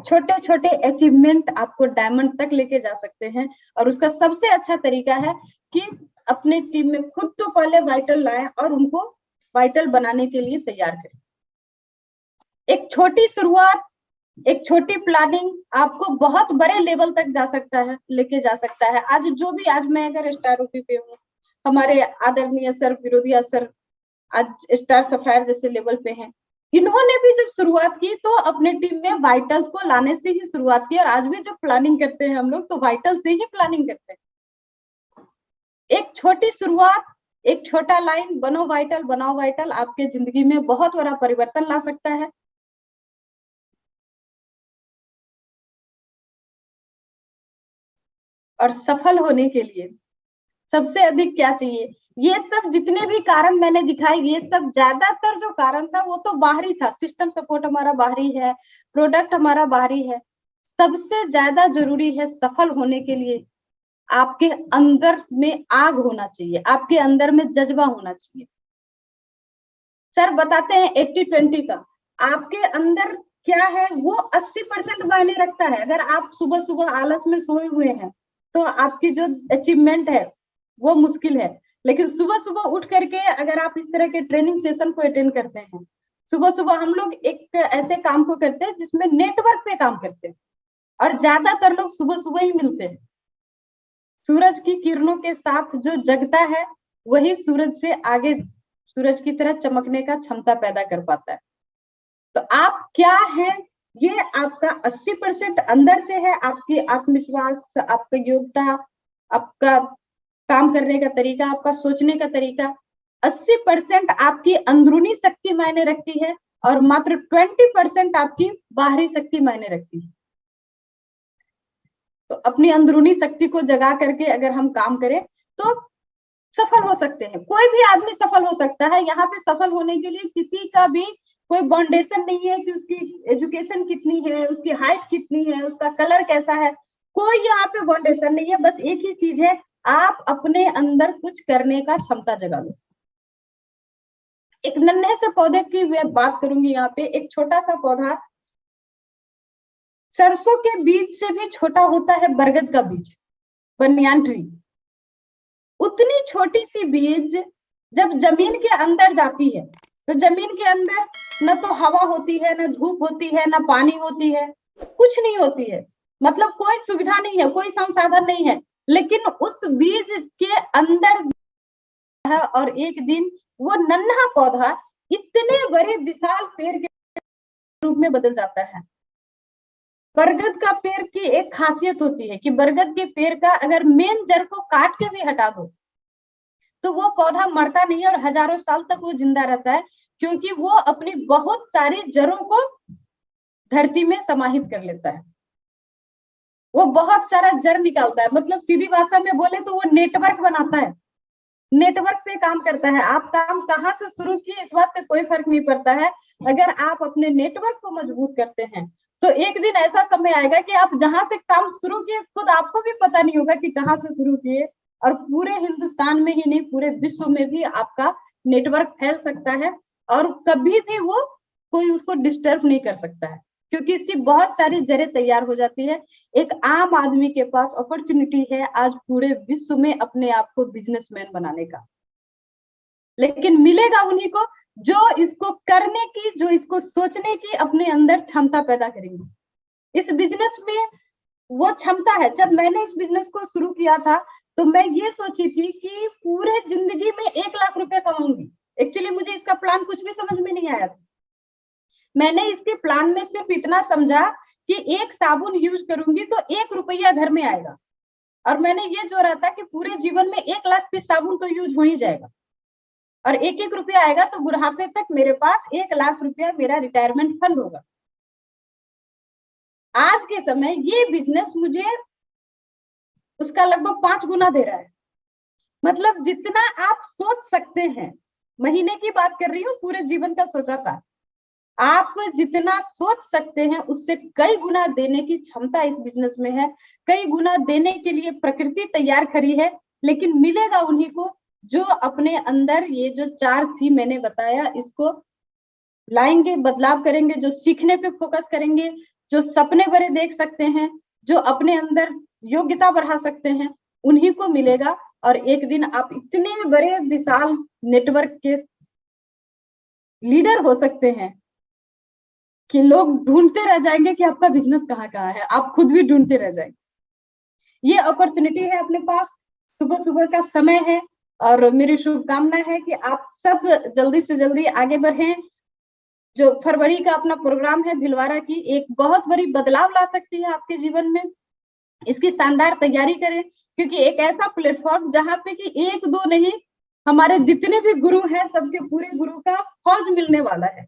छोटे छोटे अचीवमेंट आपको डायमंड तक लेके जा सकते हैं। और उसका सबसे अच्छा तरीका है कि अपने टीम में खुद तो पहले वाइटल लाएं और उनको वाइटल बनाने के लिए तैयार करें। एक छोटी शुरुआत, एक छोटी प्लानिंग आपको बहुत बड़े लेवल तक जा सकता है, लेके जा सकता है। आज जो भी, आज मैं अगर स्टार रूपी पे हूँ, हमारे आदरणीय सर विरोधिया सर आज स्टार सफायर जैसे लेवल पे हैं। इन्होंने भी जब शुरुआत की तो अपने टीम में वाइटल्स को लाने से ही शुरुआत की, और आज भी जब प्लानिंग करते हैं हम लोग तो वाइटल से ही प्लानिंग करते हैं। एक छोटी शुरुआत, एक छोटा लाइन, बनो वाइटल बनाओ वाइटल, आपके जिंदगी में बहुत बड़ा परिवर्तन ला सकता है। और सफल होने के लिए सबसे अधिक क्या चाहिए, ये सब जितने भी कारण मैंने दिखाए, ये सब ज्यादातर जो कारण था वो तो बाहरी था। सिस्टम सपोर्ट हमारा बाहरी है, प्रोडक्ट हमारा बाहरी है। सबसे ज्यादा जरूरी है सफल होने के लिए आपके अंदर में आग होना चाहिए, आपके अंदर में जज्बा होना चाहिए। सर बताते हैं 80-20 का, आपके अंदर क्या है वो 80% मायने रखता है। अगर आप सुबह सुबह आलस में सोए हुए हैं तो आपकी जो अचीवमेंट है वो मुश्किल है। लेकिन सुबह सुबह उठ करके अगर आप इस तरह के ट्रेनिंग सेशन को अटेंड करते हैं, सुबह सुबह हम लोग एक ऐसे काम को करते हैं जिसमें नेटवर्क पे काम करते हैं, और ज्यादातर लोग सुबह सुबह ही मिलते हैं। सूरज की किरणों के साथ जो जगता है वही सूरज से आगे सूरज की तरह चमकने का क्षमता पैदा कर पाता है। तो आप क्या है, ये आपका 80% अंदर से है। आपकी आत्मविश्वास, आपका योग्यता, आपका काम करने का तरीका, आपका सोचने का तरीका, 80% आपकी अंदरूनी शक्ति मायने रखती है और मात्र 20% आपकी बाहरी शक्ति मायने रखती है। तो अपनी अंदरूनी शक्ति को जगा करके अगर हम काम करें तो सफल हो सकते हैं। कोई भी आदमी सफल हो सकता है। यहाँ पे सफल होने के लिए किसी का भी कोई बाउंडेशन नहीं है कि उसकी एजुकेशन कितनी है, उसकी हाइट कितनी है, उसका कलर कैसा है, कोई यहाँ पे बाउंडेशन नहीं है। बस एक ही चीज है, आप अपने अंदर कुछ करने का क्षमता जगा लो। एक नन्हे से पौधे की मैं बात करूंगी यहाँ पे। एक छोटा सा पौधा, सरसों के बीज से भी छोटा होता है बरगद का बीज, बनियान ट्री। उतनी छोटी सी बीज जब जमीन के अंदर जाती है तो जमीन के अंदर न तो हवा होती है, न धूप होती है, न पानी होती है, कुछ नहीं होती है, मतलब कोई सुविधा नहीं है, कोई संसाधन नहीं है, लेकिन उस बीज के अंदर है और एक दिन वो नन्हा पौधा इतने बड़े विशाल पेड़ के रूप में बदल जाता है। बरगद का पेड़ की एक खासियत होती है कि बरगद के पेड़ का अगर मेन जड़ को काट के भी हटा दो तो वो पौधा मरता नहीं और हजारों साल तक वो जिंदा रहता है, क्योंकि वो अपनी बहुत सारी जड़ों को धरती में समाहित कर लेता है। वो बहुत सारा जड़ निकालता है, मतलब सीधी भाषा में बोले तो वो नेटवर्क बनाता है, नेटवर्क पे काम करता है। आप काम कहाँ से शुरू किए इस बात से कोई फर्क नहीं पड़ता है, अगर आप अपने नेटवर्क को मजबूत करते हैं तो एक दिन ऐसा समय आएगा कि आप जहां से काम शुरू किए खुद आपको भी पता नहीं होगा कि कहाँ से शुरू किए, और पूरे हिंदुस्तान में ही नहीं पूरे विश्व में भी आपका नेटवर्क फैल सकता है और कभी भी वो कोई उसको डिस्टर्ब नहीं कर सकता है, क्योंकि इसकी बहुत सारी जड़ें तैयार हो जाती है। एक आम आदमी के पास अपॉर्चुनिटी है आज पूरे विश्व में अपने आप को बिजनेसमैन बनाने का, लेकिन मिलेगा उन्हीं को जो इसको करने की, जो इसको सोचने की अपने अंदर क्षमता पैदा करेंगे। इस बिजनेस में वो क्षमता है। जब मैंने इस बिजनेस को शुरू किया था तो मैं ये सोची थी कि पूरे जिंदगी में 1 लाख रुपए कमाऊंगी। एक्चुअली मुझे इसका प्लान कुछ भी समझ में नहीं आया था। मैंने इसके प्लान में सिर्फ इतना समझा कि एक साबुन यूज करूंगी तो 1 रुपया घर में आएगा, और मैंने ये जोड़ा था कि पूरे जीवन में 1 लाख पीस साबुन तो यूज हो ही जाएगा और 1-1 रुपया आएगा तो बुढ़ापे तक मेरे पास 1 लाख रुपया मेरा रिटायरमेंट फंड होगा। आज के समय ये बिजनेस मुझे उसका लगभग 5 गुना दे रहा है। मतलब जितना आप सोच सकते हैं, महीने की बात कर रही हूँ, पूरे जीवन का सोचा था, आप जितना सोच सकते हैं उससे कई गुना देने की क्षमता इस बिजनेस में है। कई गुना देने के लिए प्रकृति तैयार खड़ी है, लेकिन मिलेगा उन्हीं को जो अपने अंदर ये जो 4 C मैंने बताया इसको लाएंगे, बदलाव करेंगे, जो सीखने पे फोकस करेंगे, जो सपने बड़े देख सकते हैं, जो अपने अंदर योग्यता बढ़ा सकते हैं, उन्हीं को मिलेगा। और एक दिन आप इतने बड़े विशाल नेटवर्क के लीडर हो सकते हैं कि लोग ढूंढते रह जाएंगे कि आपका बिजनेस कहाँ कहाँ है, आप खुद भी ढूंढते रह जाएंगे। ये अपॉर्चुनिटी है अपने पास, सुबह सुबह का समय है और मेरी शुभकामना है कि आप सब जल्दी से जल्दी आगे बढ़ें। जो फरवरी का अपना प्रोग्राम है भिलवाड़ा की, एक बहुत बड़ी बदलाव ला सकती है आपके जीवन में। इसकी शानदार तैयारी करें, क्योंकि एक ऐसा प्लेटफॉर्म जहाँ पे कि 1-2 नहीं, हमारे जितने भी गुरु हैं सबके पूरे गुरु का फौज मिलने वाला है।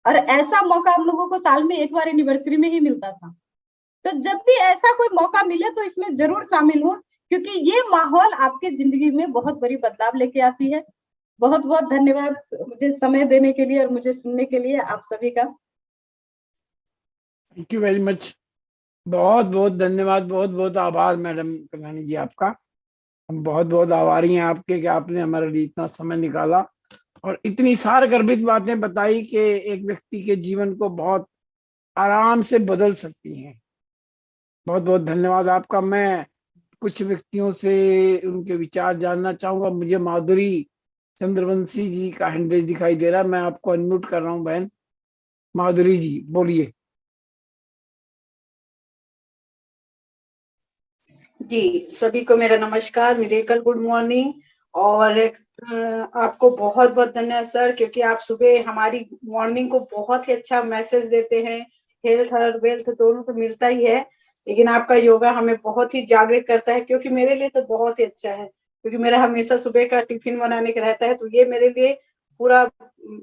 और ऐसा मौका हम लोगों को साल में एक बार एनिवर्सरी में ही मिलता था। तो जब भी ऐसा कोई मौका मिले तो इसमें जरूर शामिल हो, क्योंकि ये माहौल आपके जिंदगी में बहुत बड़ी बदलाव लेके आती है। बहुत बहुत धन्यवाद मुझे समय देने के लिए और मुझे सुनने के लिए आप सभी का।
Thank you very much. बहुत बहुत धन्यवाद, बहुत बहुत आभार मैडम कल्याणी जी आपका। हम बहुत बहुत आभारी हैं आपके कि आपने हमारे लिए इतना समय निकाला और इतनी सारगर्भित बातें बताई कि एक व्यक्ति के जीवन को बहुत आराम से बदल सकती हैं। बहुत बहुत धन्यवाद आपका। मैं कुछ व्यक्तियों से उनके विचार जानना चाहूंगा। मुझे माधुरी चंद्रवंशी जी का हैंडल दिखाई दे रहा है, मैं आपको अनम्यूट कर रहा हूं। बहन माधुरी जी बोलिए।
जी, सभी को मेरा नमस्कार, मिरेकल गुड मॉर्निंग। और आपको बहुत बहुत धन्यवाद सर, क्योंकि आप सुबह हमारी मॉर्निंग को बहुत ही अच्छा मैसेज देते हैं। हेल्थ और वेल्थ दोनों तो मिलता ही है, लेकिन आपका योगा हमें बहुत ही जागृत करता है, क्योंकि मेरे लिए तो बहुत ही अच्छा है, क्योंकि मेरा हमेशा सुबह का टिफिन बनाने का रहता है, तो ये मेरे लिए पूरा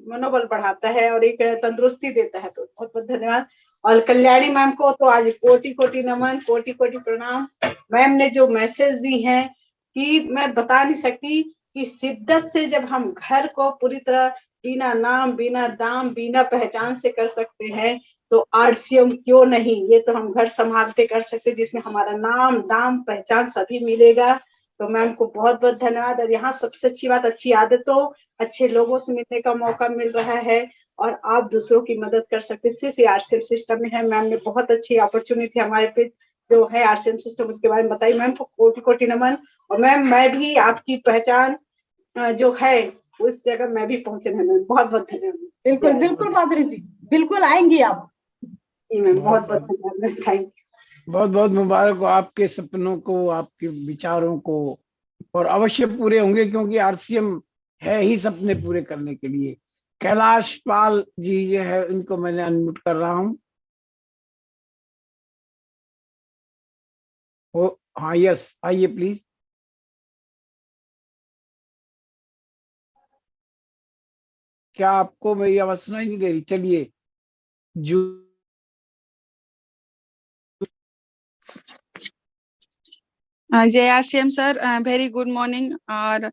मनोबल बढ़ाता है और एक तंदुरुस्ती देता है। तो बहुत बहुत धन्यवाद। और कल्याणी मैम को तो आज कोटि कोटि नमन, कोटि कोटि प्रणाम। मैम ने जो मैसेज दी है कि मैं बता नहीं सकती कि शिद्दत से जब हम घर को पूरी तरह बिना नाम, बिना दाम, बिना पहचान से कर सकते हैं, तो RCM क्यों नहीं, ये तो हम घर संभालते कर सकते, जिसमें हमारा नाम, दाम, पहचान सभी मिलेगा। तो मैम को बहुत बहुत धन्यवाद। और यहाँ सबसे अच्छी बात, अच्छी आदतों, अच्छे लोगों से मिलने का मौका मिल रहा है और आप दूसरों की मदद कर सकते, सिर्फ RCM सिस्टम में है। मैम ने बहुत अच्छी अपॉर्चुनिटी हमारे पे जो है RCM सिस्टम, उसके बारे में बताई। मैम को कोटि कोटि नमन। और मैम मैं भी आपकी पहचान जो है उस जगह मैं भी पहुंचने में बहुत बहुत धन्यवाद।
बिल्कुल बिल्कुल माधुरी जी, बिल्कुल आएंगी आप।
जी मैम, बहुत बहुत धन्यवाद, थैंक यू।
बहुत बहुत मुबारक हो आपके सपनों को, आपके विचारों को, और अवश्य पूरे होंगे, क्योंकि आरसीएम है ही सपने पूरे करने के लिए। कैलाश पाल जी जो है उनको मैंने अनम्यूट कर रहा हूँ। हाँ यस, आइए प्लीज। क्या आपको मेरी आवाज सुनाई नहीं दे रही? चलिए जो
जय RCM sir, very good morning. और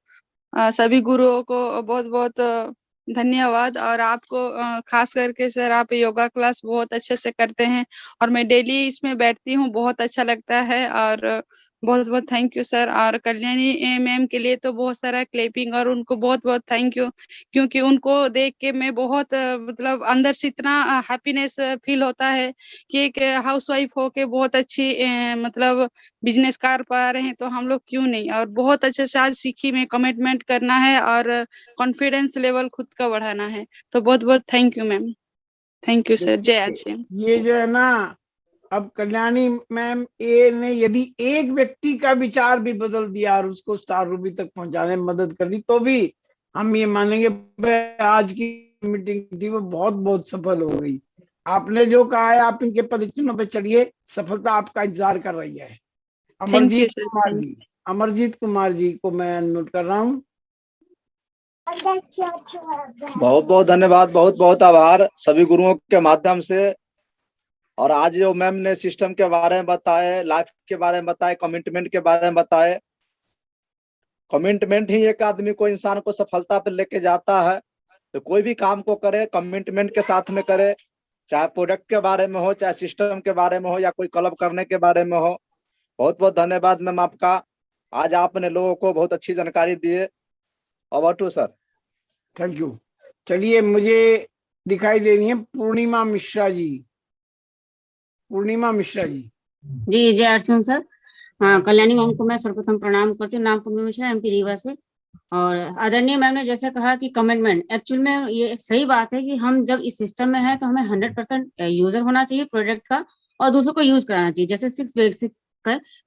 सभी गुरुओं को बहुत बहुत धन्यवाद। और आपको खास करके सर, आप योगा क्लास बहुत अच्छे से करते हैं और मैं डेली इसमें बैठती हूँ, बहुत अच्छा लगता है। और बहुत बहुत थैंक यू सर। और कल्याणी मैम के लिए तो बहुत सारा क्लैपिंग, और उनको बहुत बहुत थैंक यू, क्योंकि उनको देख के मैं बहुत मतलब अंदर से इतना हैप्पीनेस फील होता है कि एक हाउसवाइफ होके बहुत अच्छी मतलब बिजनेस कर पा रहे हैं, तो हम लोग क्यों नहीं। और बहुत अच्छे से आज सीखी मैं, कमिटमेंट करना है और कॉन्फिडेंस लेवल खुद का बढ़ाना है। तो बहुत बहुत thank you ma'am, thank you sir. जय आरसीएम।
ये जो है ना, अब कल्याणी मैम ए ने यदि एक व्यक्ति का विचार भी बदल दिया और उसको स्टार रूबी तक पहुंचाने में मदद कर दी, तो भी हम ये मानेंगे आज की मीटिंग थी वो बहुत बहुत सफल हो गई। आपने जो कहा है, आप इनके पदचिन्हों पे चढ़िए, सफलता आपका इंतजार कर रही है। अमरजीत
सर,
कुमार जी, अमरजीत कुमार जी को मैं अनम्यूट कर रहा हूँ।
बहुत बहुत धन्यवाद, बहुत बहुत आभार सभी गुरुओं के माध्यम से। और आज जो मैम ने सिस्टम के बारे में बताए, लाइफ के बारे में बताए, कमिटमेंट के बारे में बताए। कमिटमेंट ही एक आदमी को, इंसान को सफलता पर लेके जाता है। तो कोई भी काम को करे कमिटमेंट के साथ में करे, चाहे प्रोडक्ट के बारे में हो, चाहे सिस्टम के बारे में हो, या कोई क्लब करने के बारे में हो। बहुत बहुत धन्यवाद मैम आपका, आज आपने लोगों को बहुत अच्छी जानकारी दी है। Over to sir.
Thank you. चलिए, मुझे दिखाई दे रही है पूर्णिमा मिश्रा जी। पूर्णिमा मिश्रा जी।
जी जय आरसीएम सर। हाँ, कल्याणी मैम को मैं सर्वप्रथम प्रणाम करती हूँ। नाम पूर्णिमा मिश्रा, एमपी रीवा से। और आदरणीय मैम ने जैसे कहा कि कमिटमेंट, एक्चुअल में ये एक सही बात है कि हम जब इस सिस्टम में हैं तो हमें 100% यूजर होना चाहिए प्रोडक्ट का, और दूसरों को यूज कराना चाहिए। जैसे 6 बेसिक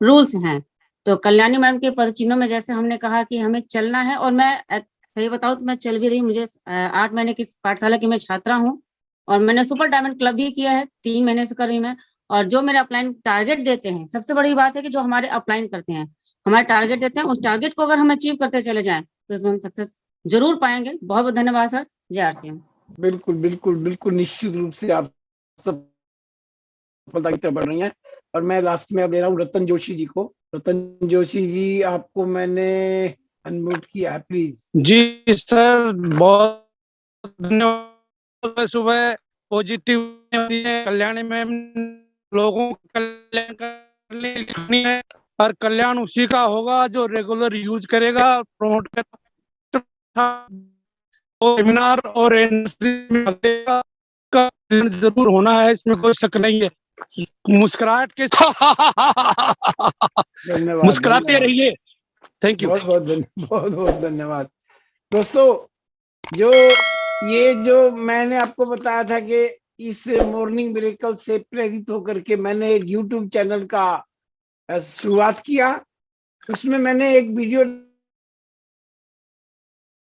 रूल्स हैं, तो कल्याणी मैम के पदचिन्हों में जैसे हमने कहा कि हमें चलना है, और मैं सही बताऊं तो मैं चल भी रही हूँ। मुझे 8 महीने की पाठशाला की मैं छात्रा हूँ, और मैंने सुपर डायमंड क्लब भी किया है, 3 महीने से कर रही मैं। और जो मेरे अपलाइन टारगेट देते हैं, सबसे बड़ी बात है कि जो हमारे अपलाइन करते हैं, हमारे टारगेट देते हैं, उस टारगेट को अगर हम अचीव करते चले जाएं तो इसमें हम सक्सेस जरूर पाएंगे। बहुत बहुत धन्यवाद सर। जय आरसीएम।
बिल्कुल बिल्कुल बिल्कुल, निश्चित रूप से आप सब सफलता की तरफ बढ़ रही हैं। और मैं लास्ट में अब ले रहा हूँ रतन जोशी जी को। रतन जोशी जी, आपको मैंने अनम्यूट किया है, प्लीज।
जी सर, बहुत धन्यवाद। सुबह पॉजिटिव कल्याणी मैम लोगों का कल्याण करने लिखनी है, और कल्याण उसी का होगा जो रेगुलर यूज करेगा, प्रमोट करेगा, सेमिनार और कल्याण जरूर होना है, इसमें कोई शक नहीं है। मुस्कुराहट के
धन्यवाद,
मुस्कुराते रहिए। Thank you.
बहुत बहुत धन्यवाद। दोस्तों, जो मैंने आपको बताया था कि इस मॉर्निंग मिरेकल से प्रेरित होकर के मैंने एक यूट्यूब चैनल का शुरुआत किया। उसमें मैंने एक वीडियो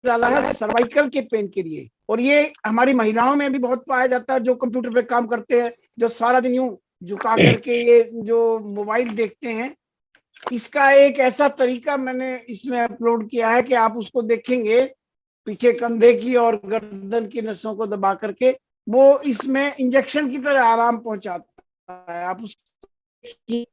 डाला है सर्वाइकल के पेन के लिए, और ये हमारी महिलाओं में भी बहुत पाया जाता है, जो कंप्यूटर पे काम करते हैं, जो सारा दिन यूं झुका करके ये जो मोबाइल देखते हैं। इसका एक ऐसा तरीका मैंने इसमें अपलोड किया है कि आप उसको देखेंगे, पीछे कंधे की और गर्दन की नसों को दबा करके वो इसमें इंजेक्शन की तरह आराम पहुंचाता है। आप उसकी,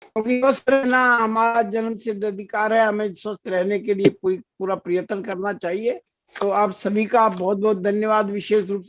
क्योंकि स्वस्थ रहना हमारा जन्म सिद्ध अधिकार है, हमें स्वस्थ रहने के लिए पूरा प्रयत्न करना चाहिए। तो आप सभी का बहुत बहुत धन्यवाद, विशेष रूप